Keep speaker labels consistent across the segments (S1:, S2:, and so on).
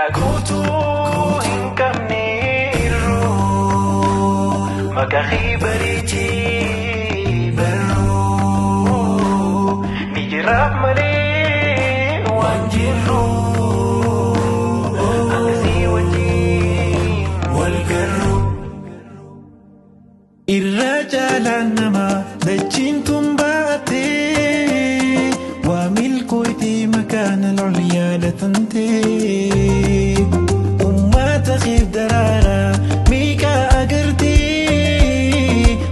S1: Yagutu inkamniru Makakhibarichi baru Nijirab mali wanjiru Angzi wajim walgaru Irrajalan nama dachin tumbate وملكوتي مكان العليا لتنتي وما تخيب درارة ميكا أقرتي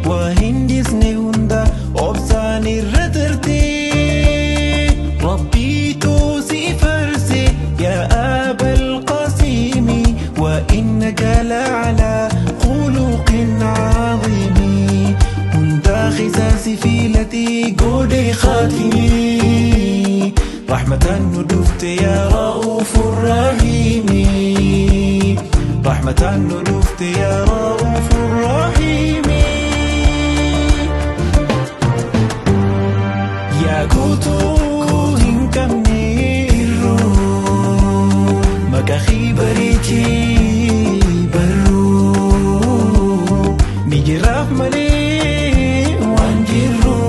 S1: وهندسني هندا أبساني الرترتي ربي توسي فرسي يا أبا القاسم وإنك لعلى خلق عظيم هندا خساسي فيلتي قولي خاتمي رحمة ندفت يا رؤوف الرحيم رحمة ندفت يا رؤوف الرحيم يا كوتو هنكمنيرو مكاخي بريتي برو نجرف ملي وانجرو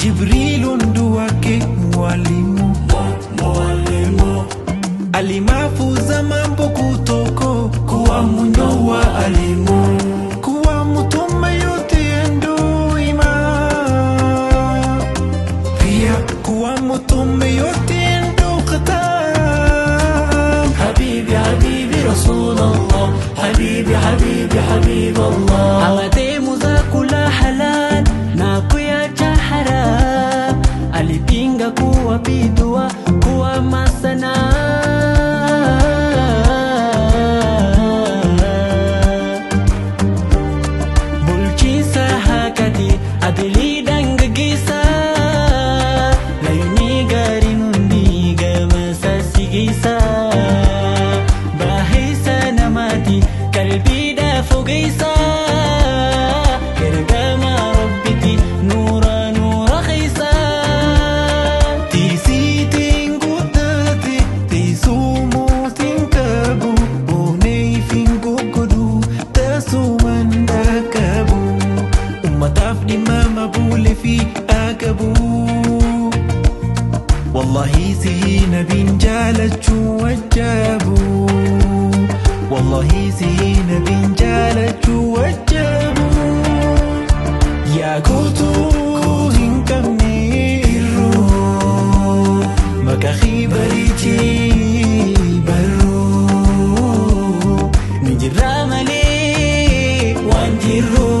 S1: جبريل دوك mwalimu alimafuza mambo kutoko kuwa munyowa alimu kuwa mtume yote ndoima pia kuwa mtume yote ndokhatam
S2: حبيبي حبيبي رسول الله حبيبي حبيبي حبيب الله
S3: awatemu za kula halal na kuyacha haram alipinga kuwa bidua kuwa masana bulchisa hakati adili dangagisa layuni gari nundi gamasa sigisa bahisa namati kalbi da fogisa
S1: والله زين بن جالت وجابو والله زين بن جالت وجابو يا كوتو هنكمنيرو مكاخي بريتي برو نجرى ملي وانجرو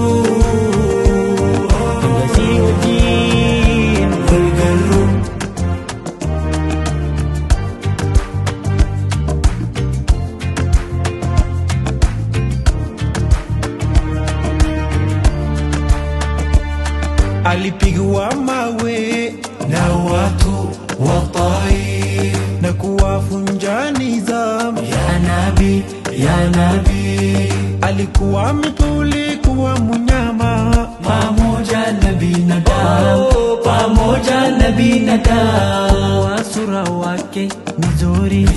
S1: alipigwa mawe na watu wa Taif na kuwafunja nizam
S2: يا نبي يا نبي
S1: alikuwa mtuli kuwa munyama
S2: pamoja nabii na damu pamoja nabii na damu
S3: sura wake nzuri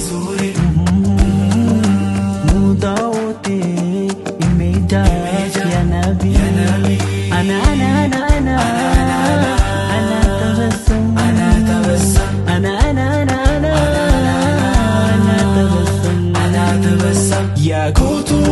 S3: muda wote imejaa ya nabii ana
S1: يا كوتو